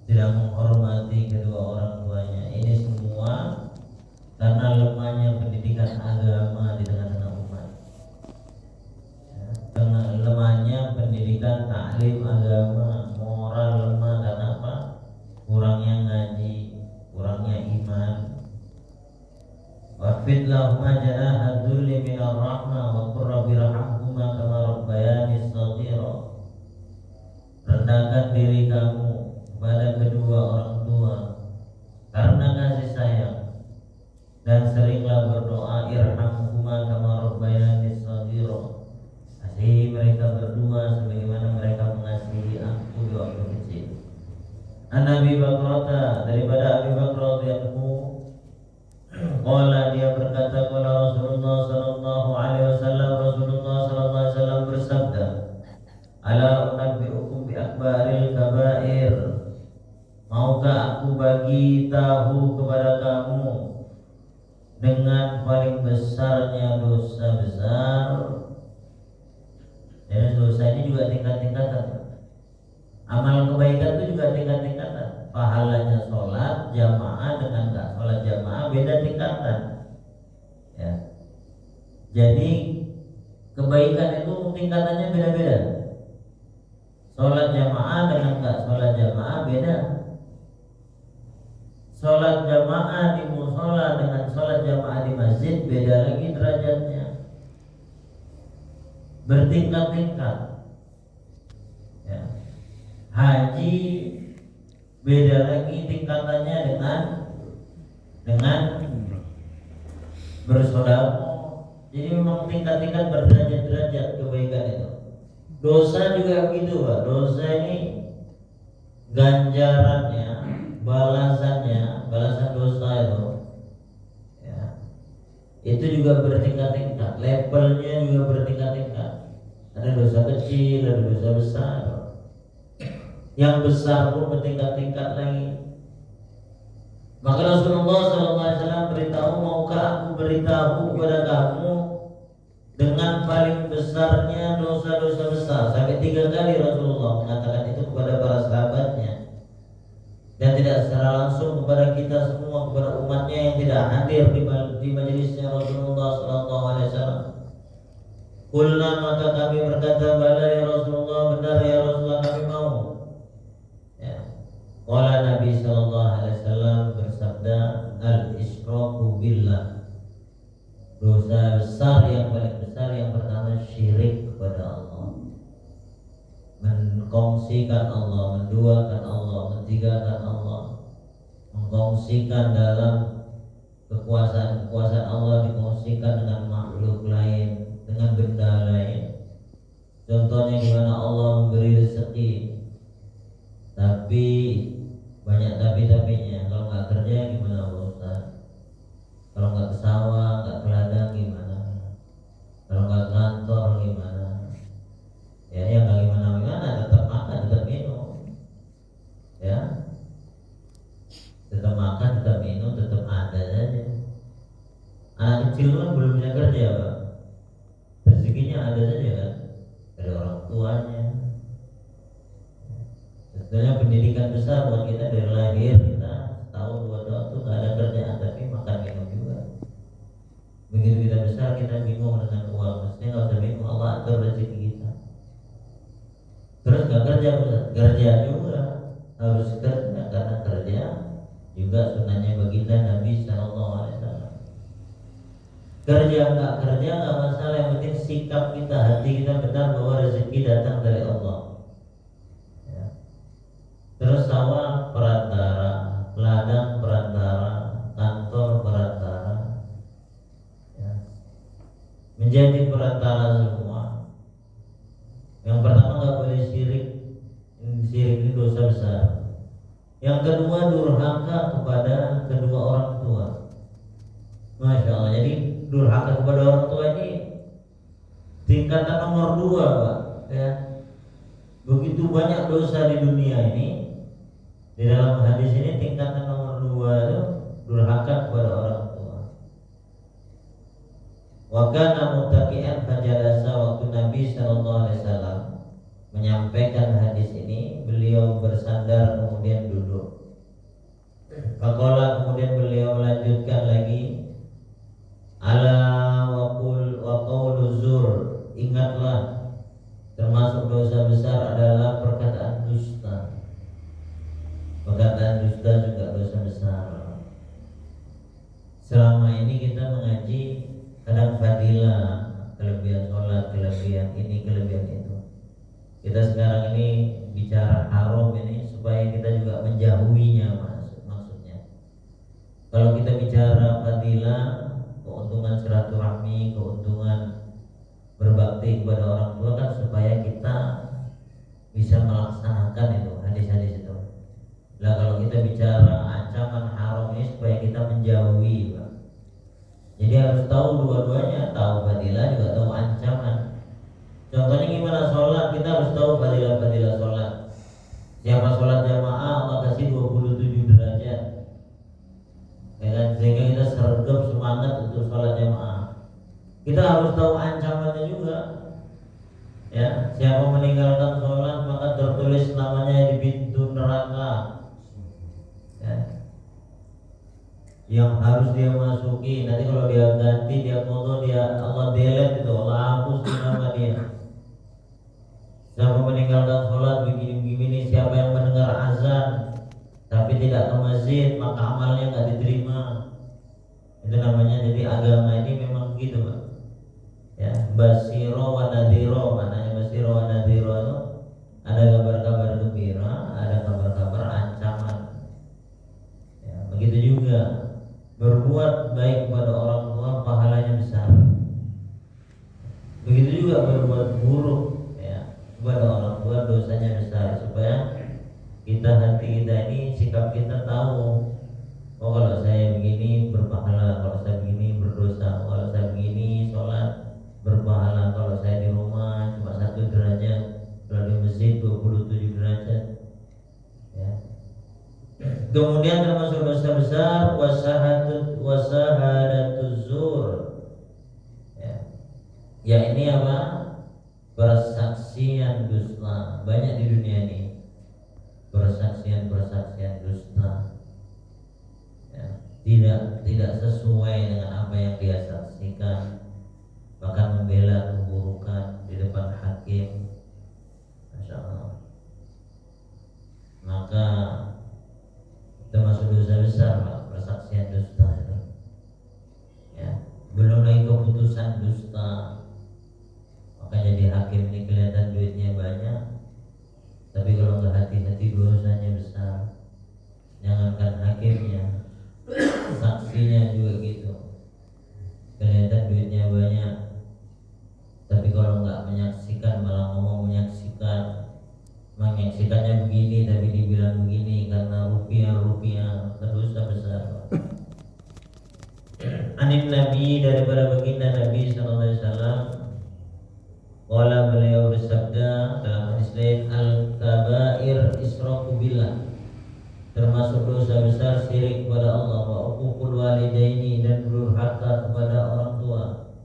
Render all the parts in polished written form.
tidak menghormati kedua orang tuanya. Ini semua karena lemahnya pendidikan agama di tengah-tengah umat. Ya, karena lemahnya pendidikan taklim agama, moral lemah karena apa? Kurangnya ngaji, kurangnya iman. Wafid lahuma janaha dzulli minar rahmah wa qur rabbi irhamhuma kama rabbayani shaghira. Rendahkan diri kamu kepada kedua orang tua karena kasih sayang, dan seringlah berdoa irhamhuma kama rabbayani shaghira. Kasih mereka berdua sebagaimana mereka mengasihi aku di waktu kecil. An Abi Bakrata, daripada Abi Bakrata radhiyallahu qala, dia berkata, qala Rasulullah sallallahu alaihi wasallam, Rasulullah sallallahu alaihi wasallam bersabda, ala unabbiukum bi akbaril kabair, maukah aku bagi tahu kepada kamu dengan paling besarnya dosa besar. Dan dosa ini juga tingkat-tingkatan. Amal kebaikan itu juga tingkat-tingkatan. Pahalanya sholat jamaah dengan enggak sholat jamaah beda tingkatan. Ya. Jadi kebaikan itu tingkatannya beda-beda. Sholat jamaah dengan enggak sholat jamaah beda. Sholat jamaah di musola dengan sholat jamaah di masjid beda lagi derajatnya. Bertingkat-tingkat. Ya. Haji beda lagi tingkatannya dengan bersedekah. Jadi memang tingkat-tingkat berderajat-derajat kebaikan itu. Dosa juga begitu, Pak. Dosa ini ganjarannya, balasan dosa itu, ya, itu juga bertingkat-tingkat. Levelnya juga bertingkat-tingkat. Ada dosa kecil, ada dosa besar. Yang besar pun bertingkat-tingkat lagi. Maka Rasulullah SAW beritahu, maukah aku beritahu kepada kamu dengan paling besarnya dosa-dosa besar. Sampai 3 kali Rasulullah mengatakan itu kepada para sahabatnya, dan tidak secara langsung kepada kita semua, kepada umatnya yang tidak hadir di majelisnya Rasulullah SAW. Qulna, maka kami berkata, bala ya Rasulullah, benar ya Rasulullah, kami mau. Qala Nabi sallallahu alaihi wasallam bersabda, al-isyraku billah. Dosa besar yang paling besar yang pertama syirik kepada Allah. Mengkongsikan Allah, menduakan Allah, mentigakan Allah. Mengkongsikan dalam kekuasaan Allah, dikongsikan dengan makhluk lain, dengan benda lain. Contohnya gimana Allah memberi rezeki, tapi banyak tapi-tapinya. Kalau nggak kerja gimana Pak Ustaz? Kalau nggak ke sawah, nggak ke ladang gimana? Kalau nggak ke kantor gimana? Ya nggak gimana-gimana, tetap makan, tetap minum. Ya, tetap makan, tetap minum, tetap ada saja. Anak kecil kan belum bisa kerja, Pak. Rezekinya ada saja kan, dari orang tuanya. Sebenarnya pendidikan besar buat kita dari lahir, kita setahun 2 tahun itu nggak ada kerjaan tapi makan minum juga. Begitu kita besar kita bingung dengan uang, mestinya nggak usah bingung, Allah atur rezeki kita. Terus nggak kerja juga harus kerja, karena kerja juga sunnahnya baginda Nabi Sallallahu Alaihi Wasallam. Kerja nggak masalah, yang penting sikap kita, hati kita benar bahwa rezeki datang dari Allah. Terus sawah perantara, ladang perantara, kantor perantara, ya. Menjadi perantara semua. Yang pertama nggak boleh syirik. Syirik ini dosa besar. Yang kedua durhaka kepada kedua orang tua. Masya Allah. Jadi durhaka kepada orang tua ini tingkatan nomor 2, Pak. Ya. Begitu banyak dosa di dunia ini. Di dalam hadis ini tingkatan nomor 2 itu durhaka kepada orang tua. Wa kana muttaqi'an fajalasa, waktu Nabi sallallahu alaihi wasallam menyampaikan hadis ini, beliau bersandar kemudian duduk. Faqala, kemudian beliau melanjutkan lagi, ala wa qaulu zur, ingatlah termasuk dosa besar adalah perkataan dusta. Perkataan dusta juga dosa besar. Selama ini kita mengaji kadang fadilah, kelebihan sholat, kelebihan ini, kelebihan itu. Kita sekarang ini bicara haram ini supaya kita juga menjauhinya, maksudnya. Kalau kita bicara fadilah, keuntungan silaturahmi, keuntungan berbakti kepada orang tua kan supaya kita bisa melaksanakan itu hadis-hadis itu. Lah kalau kita bicara ancaman haram ini supaya kita menjauhi, Pak. Jadi harus tahu dua-duanya, tahu fadilah juga tahu ancaman. Contohnya gimana sholat, kita harus tahu fadilah sholat. Siapa sholat jamaah Allah kasih 27 derajat, ya kan? Sehingga kita sergap semangat untuk sholat jamaah. Kita harus tahu ancamannya juga. Ya, siapa meninggalkan sholat maka tertulis namanya di pintu neraka. Ya, yang harus dia masuki. Nanti kalau dia ganti, dia foto, dia Allah delete itu, Allah hapus nama dia. Siapa meninggalkan sholat begini-begini, siapa yang mendengar azan tapi tidak ke masjid maka amalnya nggak diterima. Itu namanya, jadi agama ini memang begitu, Pak. Ya, basiro wa nadhiro, maknanya basiro wa nadhiro itu ada kabar-kabar gembira, ada kabar-kabar ancaman. Ya, begitu juga berbuat baik kepada orang tua pahalanya besar. Begitu juga berbuat buruk ya kepada orang tua dosanya besar. Supaya kita, hati kita ini, sikap kita tahu, oh kalau saya begini berpahala, kalau saya begini berdosa, kalau saya begini sholat berpahala, kalau saya di rumah cuma 1 derajat, kalau di masjid 27 derajat. Ya. Kemudian termasuk dosa besar wasahadatuz zur. Ya ini apa? Persaksian dusta. Banyak di dunia ini persaksian dusta. Ya, tidak sesuai dengan apa yang dia saksikan, bahkan membela keburukan di depan hakim. Masya Allah. Maka termasuk dosa besar, Pak, persaksian dusta itu. Ya, belum lagi keputusan dusta. Maka jadi hakim ini kelihatan duitnya banyak, tapi kalau nggak hati-hati dosanya besar. Jangankan hakimnya, saksinya juga gitu. Kelihatan duitnya banyak, tapi kalau nggak menyaksikan malah ngomong menyaksikannya begini tapi dibilang begini karena rupiah dosa besar. Anin Nabi, daripada baginda Nabi sallallahu alaihi wasallam, wala beliau bersabda dalam hadis lain, al-kabair israku billah, termasuk dosa besar syirik kepada Allah, wa uququl walidaini, dan durhaka kepada orang tua,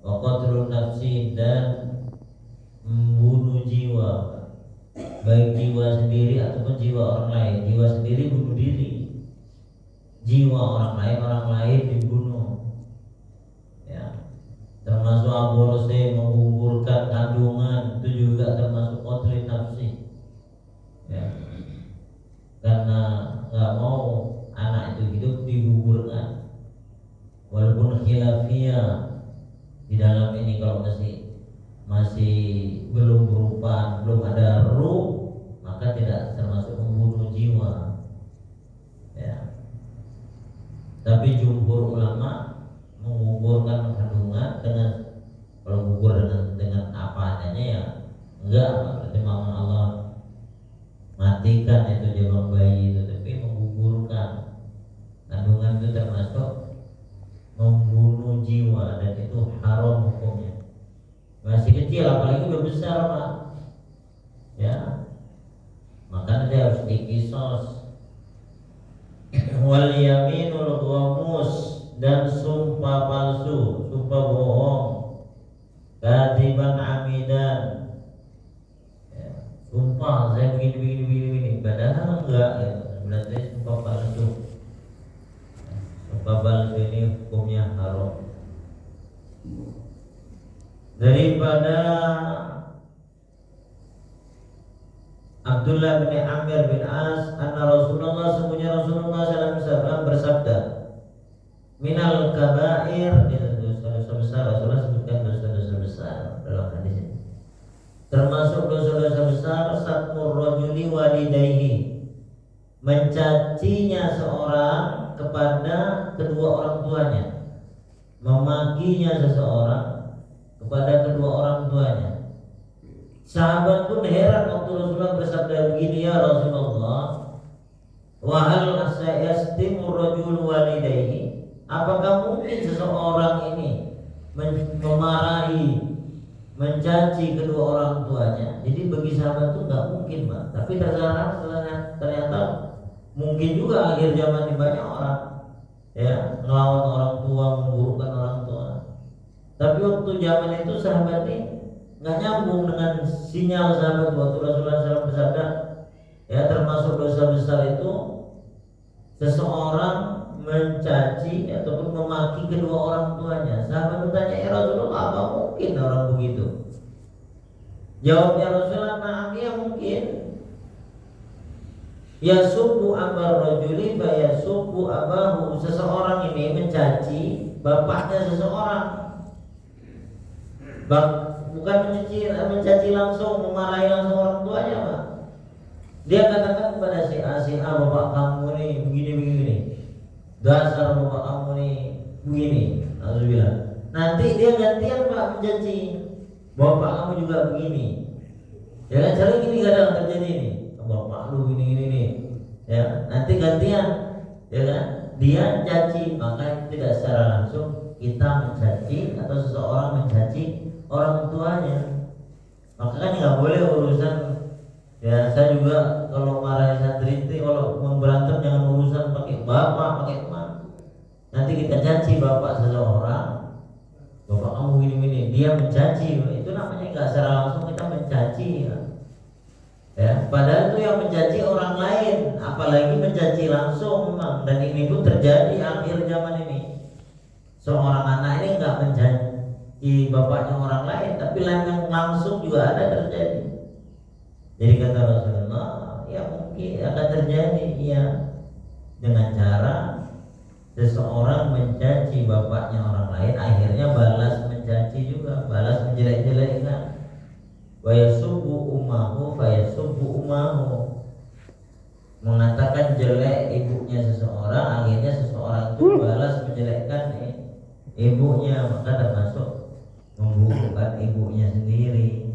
wa qatlun nafsi, dan membunuh jiwa, baik jiwa sendiri ataupun jiwa orang lain. Jiwa sendiri bunuh diri, jiwa orang lain dibunuh. Ya, termasuk aborsi, menggugurkan kandungan, itu juga termasuk qatlun nafsi. Ya, karena nggak mau anak itu hidup digugurkan, walaupun khilafiyah di dalam ini, kalau masih belum berupa, belum ada ruh, maka tidak termasuk membunuh jiwa. Ya, tapi jumhur ulama menggugurkan kandungan dengan, kalau gugur dengan apa adanya ya enggak, berarti memang Allah matikan itu janin bayi itu. Tapi menggugurkan kandungan itu termasuk membunuh jiwa, dan itu haram hukumnya. Masih kecil, apalagi udah besar, Pak. Ya, maka dia harus dikisos. Wal yaminul ghamus, dan sumpah palsu, sumpah bohong, kadziban amidan. Sumpah saya begini, padahal enggak, ya. Berarti sumpah palsu. daripada Abdullah bin Amir bin As, anna Rasulullah sesungguhnya Rasulullah SAW bersabda, minal kabair, dosa-dosa besar. Rasulullah sebutkan dosa-dosa besar dalam hadis ini. Termasuk dosa-dosa besar satmur rajuli walidayhi, mencacinya seorang kepada kedua orang tuanya, memakinya seseorang kepada kedua orang tuanya. Sahabat pun heran waktu Rasulullah bersabda begini, ya Rasulullah, wa hal yastimur rajul walidayhi, apakah mungkin seseorang ini memarahi, mencaci kedua orang tuanya? Jadi bagi sahabat itu nggak mungkin, Pak. Tapi ternyata mungkin juga akhir zaman ini banyak orang ya ngelawan orang tua, memburukkan orang tua. Tapi waktu zaman itu sahabat ini nggak nyambung dengan sinyal sahabat waktu Rasulullah SAW bersabda, ya termasuk dosa besar itu seseorang mencaci ataupun memaki kedua orang tuanya. Sahabat bertanya, ya Rasulullah, apa mungkin orang begitu? Jawabnya Rasulullah, nah ya mungkin. Ya subu abar rajuli fa ya subu abahu, seseorang ini mencaci bapaknya seseorang. Bukan mencaci langsung, memarahi langsung orang tuanya, Pak. Dia katakan kepada si A, bapak kamu nih begini, dasar bapak kamu nih begini. Lalu bilang, nanti dia gantian, Pak, mencaci bapak kamu juga begini. Ya kan, sering gini kadang terjadi nih, bapak lu gini nih. Ya, nanti gantian, ya kan? Dia caci, maka tidak secara langsung kita mencaci atau seseorang mencaci orang tuanya. Maka kan nggak boleh urusan, ya saya juga kalau marahin santri itu, kalau memberantem jangan urusan pakai bapak, pakai emak. Nanti kita caci bapak seseorang, bapak kamu gini, dia mencaci, itu namanya nggak secara langsung kita mencaci, ya. Padahal itu yang mencaci orang lain, apalagi mencaci langsung memang. Dan ini pun terjadi akhir zaman ini. Seorang anak ini nggak mencaci bapaknya orang lain, tapi yang langsung juga ada terjadi. Jadi kata Rasulullah, ya mungkin akan terjadi, ya, dengan cara seseorang mencaci bapaknya orang lain, akhirnya balas mencaci juga, balas menjelek-jelekkan. Wa yasubbu ummahu fa yasubbu ummahu, mengatakan jelek ibunya seseorang, akhirnya seseorang itu balas menjelekkan ibunya, maka termasuk memburukan ibunya sendiri.